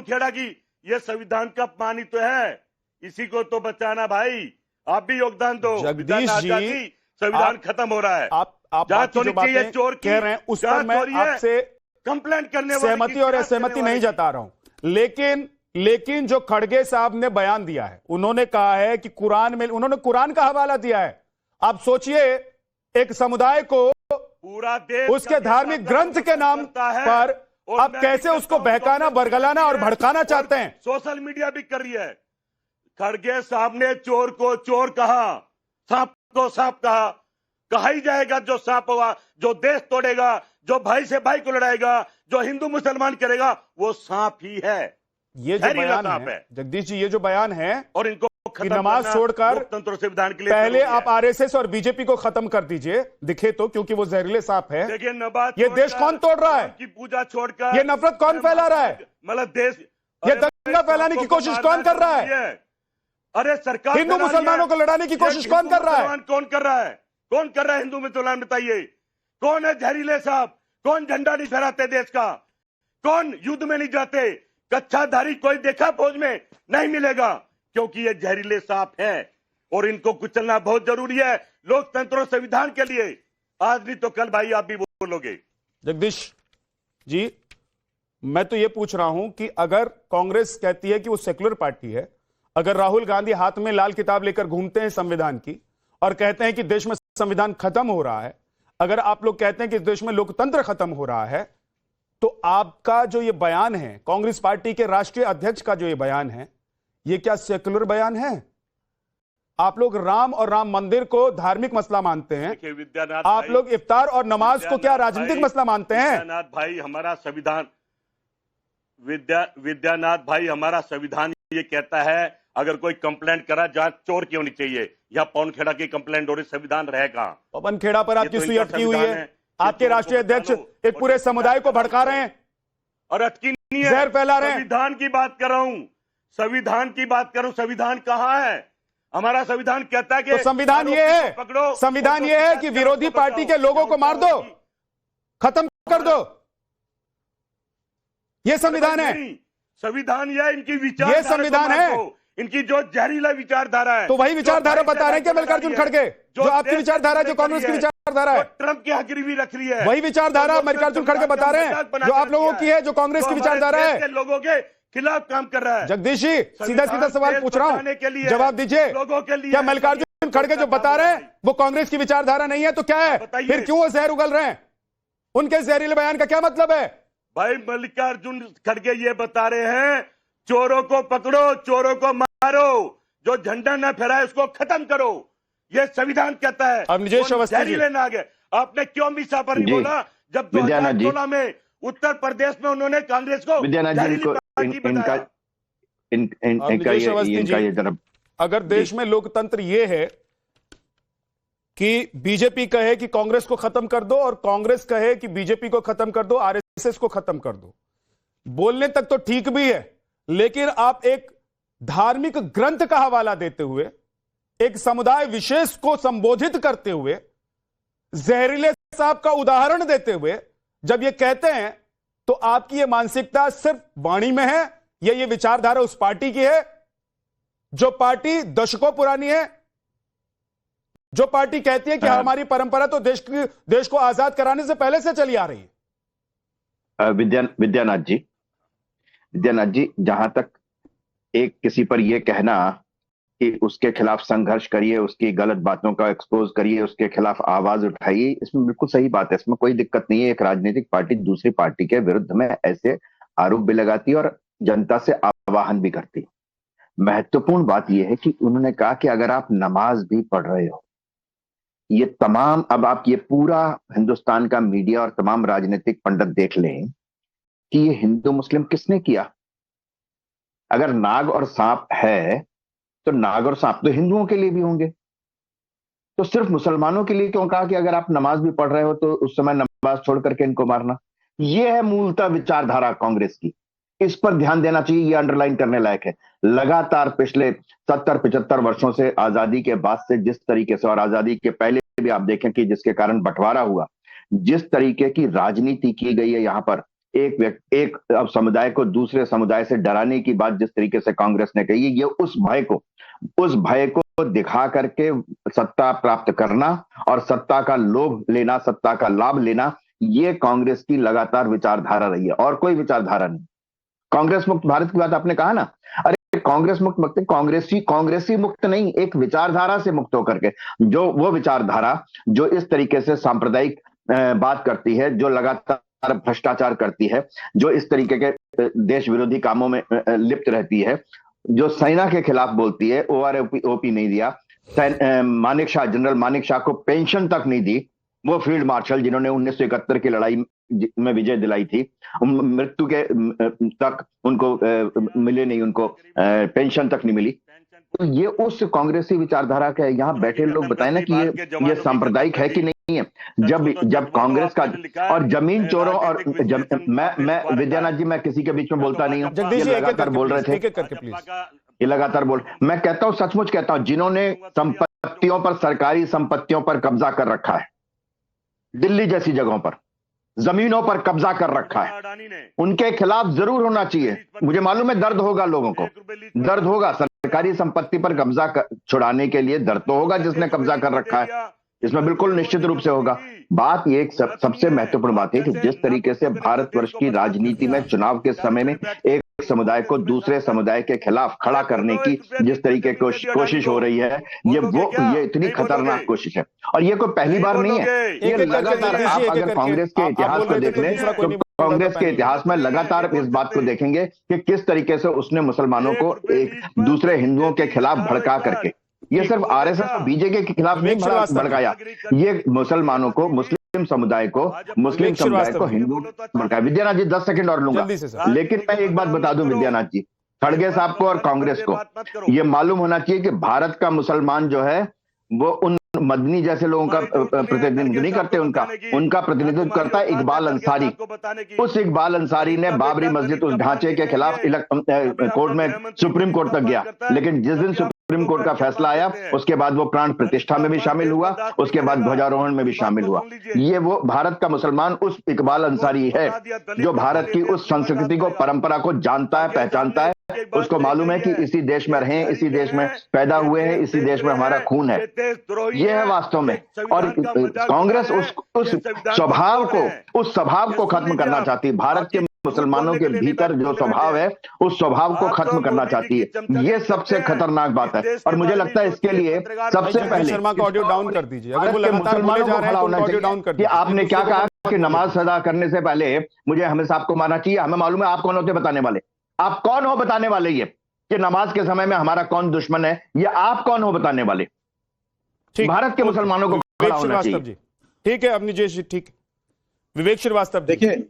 खेड़ा की, ये संविधान का अपमान ही तो है। इसी को तो बचाना भाई, आप भी योगदान दो। जगदीश जी, संविधान खत्म हो रहा है। आप बाकी जो बातें कह रहे हैं उस पर मैं आपसे कंप्लेंट करने सहमति और असहमति नहीं जता रहा हूं, लेकिन जो खड़गे साहब ने बयान दिया है, उन्होंने कहा है कि उन्होंने कुरान का हवाला दिया है। आप सोचिए, एक समुदाय को पूरा देश उसके धार्मिक ग्रंथ के नाम पर आप कैसे उसको बहकाना, बरगलाना और भड़काना चाहते हैं? सोशल मीडिया भी कर रही है। खड़गे साहब ने चोर को चोर कहा, सांप को सांप कहा ही जाएगा। जो सांप होगा, जो देश तोड़ेगा, जो भाई से भाई को लड़ाएगा, जो हिंदू मुसलमान करेगा, वो सांप ही है। ये जो बयान है जगदीश जी, ये जो बयान है, और इनको कि नमाज छोड़कर लोकतंत्र संविधान के लिए पहले आप आरएसएस और बीजेपी को खत्म कर दीजिए, दिखे तो, क्योंकि वो जहरीले सांप है। देखिए, नमाज ये देश कौन तोड़ रहा है? की पूजा छोड़कर ये नफरत कौन फैला रहा है? मतलब देश, ये दंगा फैलाने की कोशिश कौन कर रहा है? अरे सरकार हिंदू मुसलमानों को लड़ाने की कोशिश कौन कर रहा है? कौन कर रहा है? कौन कर रहा है हिंदू मुसलमान? बताइए, कौन है जहरीले सांप? कौन झंडा नहीं फहराते देश का? कौन युद्ध में नहीं जाते? कच्छाधारी कोई देखा फौज में? नहीं मिलेगा, क्योंकि ये जहरीले सांप हैं और इनको कुचलना बहुत जरूरी है लोकतंत्र और संविधान के लिए। आज नहीं तो कल भाई आप भी बोलोगे। जगदीश जी, मैं तो ये पूछ रहा हूं कि अगर कांग्रेस कहती है कि वो सेक्युलर पार्टी है, अगर राहुल गांधी हाथ में लाल किताब लेकर घूमते हैं संविधान की और कहते हैं कि देश में संविधान खत्म हो रहा है, अगर आप लोग कहते हैं कि देश में लोकतंत्र खत्म हो रहा है, तो आपका जो ये बयान है, कांग्रेस पार्टी के राष्ट्रीय अध्यक्ष का जो ये बयान है, ये क्या सेक्युलर बयान है? आप लोग राम और राम मंदिर को धार्मिक मसला मानते हैं, आप लोग इफ्तार और नमाज को क्या राजनीतिक मसला मानते हैं? विद्यानाथ भाई, हमारा संविधान विद्यानाथ भाई, हमारा संविधान ये कहता है, अगर कोई कंप्लेंट करा, जांच चोर की होनी चाहिए। या पवन खेड़ा की कंप्लेंट हो रही, संविधान रहेगा। पवन खेड़ा पर आपकी सुई अटकी हुई है। आपके राष्ट्रीय अध्यक्ष एक पूरे समुदाय को भड़का रहे हैं और अटकी नहीं है, जहर फैला रहे हैं। संविधान की बात कर रहा हूं, संविधान की बात कर रहा हूं। संविधान कहां है? हमारा संविधान कहता है कि तो संविधान ये है, संविधान ये है कि विरोधी पार्टी के लोगों को मार दो, खत्म कर दो, ये संविधान है। संविधान यह इनकी विचार, ये संविधान है, इनकी जो जहरीला विचारधारा है। तो वही विचारधारा बता रहे हैं क्या मल्लिकार्जुन खड़गे? जो आपकी विचारधारा, जो कांग्रेस की विचारधारा है, ट्रंप की हकरीवी रख रही है, वही विचारधारा मल्लिकार्जुन खड़गे बता रहे हैं, जो आप लोगों की है, जो कांग्रेस की विचारधारा है, लोगों के खिलाफ काम कर रहा है। जगदीश जी, सीधा सीधा सवाल पूछ रहा हूं, जवाब दीजिए। लोगों के लिए क्या मल्लिकार्जुन खड़गे जो बता रहे हैं वो कांग्रेस की विचारधारा नहीं है तो क्या है? फिर क्यों वो जहर उगल रहे हैं? उनके जहरीले बयान का क्या मतलब है? भाई, मल्लिकार्जुन खड़गे ये बता रहे हैं, चोरों को पकड़ो, चोरों को मारो, जो झंडा न फहराए उसको खत्म करो, ये संविधान कहता है। अब निजेश अवस्थी जी, लेना आ गए। आपने क्यों मीसा पर नहीं बोला जब 2016 में उत्तर प्रदेश में उन्होंने कांग्रेस को अगर देश में लोकतंत्र ये है कि बीजेपी कहे कि कांग्रेस को खत्म कर दो और कांग्रेस कहे कि बीजेपी को खत्म कर दो, आरएसएस को खत्म कर दो, बोलने तक तो ठीक भी है, लेकिन आप एक धार्मिक ग्रंथ का हवाला देते हुए, एक समुदाय विशेष को संबोधित करते हुए, जहरीले सांप का उदाहरण देते हुए जब ये कहते हैं, तो आपकी ये मानसिकता सिर्फ वाणी में है या ये विचारधारा उस पार्टी की है जो पार्टी दशकों पुरानी है, जो पार्टी कहती है कि हमारी परंपरा तो देश को आजाद कराने से पहले से चली आ रही है? विद्यानाथ जी, जहां तक एक किसी पर यह कहना कि उसके खिलाफ संघर्ष करिए, उसकी गलत बातों का एक्सपोज करिए, उसके खिलाफ आवाज उठाइए, इसमें बिल्कुल सही बात है, इसमें कोई दिक्कत नहीं है। एक राजनीतिक पार्टी दूसरी पार्टी के विरुद्ध में ऐसे आरोप भी लगाती है और जनता से आह्वान भी करती है। महत्वपूर्ण बात यह है कि उन्होंने कहा कि अगर आप नमाज भी पढ़ रहे हो, ये तमाम, अब आप ये पूरा हिंदुस्तान का मीडिया और तमाम राजनीतिक पंडित देख लें कि ये हिंदू मुस्लिम किसने किया। अगर नाग और सांप है तो नाग और सांप तो हिंदुओं के लिए भी होंगे, तो सिर्फ मुसलमानों के लिए क्यों कहा कि अगर आप नमाज भी पढ़ रहे हो तो उस समय नमाज छोड़ करके इनको मारना? यह है मूलतः विचारधारा कांग्रेस की, इस पर ध्यान देना चाहिए, ये अंडरलाइन करने लायक है। लगातार पिछले 70-75 वर्षों से, आजादी के बाद से जिस तरीके से, और आजादी के पहले भी आप देखें कि जिसके कारण बंटवारा हुआ, जिस तरीके की राजनीति की गई है यहाँ पर, एक अब समुदाय को दूसरे समुदाय से डराने की बात जिस तरीके से कांग्रेस ने कही, ये उस भय को दिखा करके सत्ता प्राप्त करना और सत्ता का लोभ लेना, सत्ता का लाभ लेना, ये कांग्रेस की लगातार विचारधारा रही है और कोई विचारधारा नहीं। कांग्रेस मुक्त भारत की बात आपने कहा ना, अरे कांग्रेस मुक्त कांग्रेसी मुक्त नहीं, एक विचारधारा से मुक्त होकर के, जो वो विचारधारा जो इस तरीके से सांप्रदायिक बात करती है, जो लगातार भ्रष्टाचार करती है, जो इस तरीके के देश विरोधी कामों में लिप्त रहती है, जो सेना के खिलाफ बोलती है, ओपी नहीं दिया, जनरल मानेक शाह को पेंशन तक नहीं दी, वो फील्ड मार्शल जिन्होंने 1971 की लड़ाई में विजय दिलाई थी, मृत्यु के तक उनको मिले नहीं, उनको पेंशन तक नहीं मिली। तो ये उस कांग्रेसी विचारधारा का है। यहाँ बैठे लोग बताएं ना कि ये सांप्रदायिक है कि नहीं है। जब कांग्रेस का और जमीन चोरों और मैं विद्यानाथ जी, मैं किसी के बीच में बोलता नहीं हूँ, ये लगातार बोल रहे थे, ये लगातार बोल, मैं कहता हूँ, सचमुच कहता हूँ, जिन्होंने संपत्तियों पर, सरकारी संपत्तियों पर कब्जा कर रखा है, दिल्ली जैसी जगहों पर जमीनों पर कब्जा कर रखा है, उनके खिलाफ जरूर होना चाहिए। मुझे मालूम है दर्द होगा, लोगों को दर्द होगा, सरकारी संपत्ति पर कब्जा छुड़ाने के लिए दर्द तो होगा जिसने कब्जा कर रखा है, इसमें बिल्कुल निश्चित रूप से होगा। बात ये सबसे महत्वपूर्ण बात है कि जिस तरीके से भारतवर्ष की राजनीति में चुनाव के समय में एक समुदाय को दूसरे समुदाय के खिलाफ खड़ा करने की जिस तरीके की कोशिश हो रही है, ये इतनी खतरनाक कोशिश है और ये कोई पहली बार नहीं है। ये लगातार, आप अगर कांग्रेस के इतिहास को देख लें तो कांग्रेस के इतिहास में लगातार इस बात को देखेंगे कि किस तरीके से उसने मुसलमानों को एक दूसरे हिंदुओं के खिलाफ भड़का करके, ये सिर्फ आरएसएस और बीजेपी के खिलाफ नहीं भड़काया, ये मुसलमानों को, मुस्लिम समुदाय को हिंदू भड़काया। विद्यानाथ जी 10 सेकंड और लूंगा, लेकिन मैं एक बात बता दूं विद्यानाथ जी, खड़गे साहब को और कांग्रेस को ये मालूम होना चाहिए कि भारत का मुसलमान जो है वो उन मदनी जैसे लोगों का प्रतिनिधित्व नहीं करते, उनका प्रतिनिधित्व करता है इकबाल अंसारी। उस इकबाल अंसारी ने बाबरी मस्जिद उस ढांचे के खिलाफ कोर्ट में, सुप्रीम कोर्ट तक गया, लेकिन जिस दिन सुप्रीम कोर्ट का फैसला आया उसके बाद वो प्राण प्रतिष्ठा में भी शामिल हुआ, उसके बाद ध्वजारोहण में भी शामिल हुआ। ये वो भारत का मुसलमान उस इकबाल अंसारी है जो भारत की उस संस्कृति को, परंपरा को जानता है, पहचानता है, उसको मालूम है कि इसी देश में रहें, इसी देश में पैदा हुए हैं, इसी देश में हमारा खून है, ये है वास्तव में। और कांग्रेस उस स्वभाव को खत्म करना चाहती है, भारत के मुसलमानों के भीतर जो स्वभाव है उस स्वभाव को खत्म करना चाहती है, ये सबसे खतरनाक बात है। और मुझे लगता है इसके लिए सबसे पहले शर्मा का ऑडियो डाउन कर दीजिए, अगर वो लगातार बोले जा रहे हैं तो ऑडियो डाउन कर दीजिए। आपने क्या कहा कि नमाज अदा करने से पहले मुझे हमेशा आपको मानना चाहिए, हमें मालूम है आप कौन होते बताने वाले, आप कौन हो बताने वाले, ये कि नमाज के समय में हमारा कौन दुश्मन है, ये आप कौन हो बताने वाले। भारत के मुसलमानों को खड़ा होना चाहिए। ठीक है अवनीश जी, ठीक, विवेक श्रीवास्तव, देखिए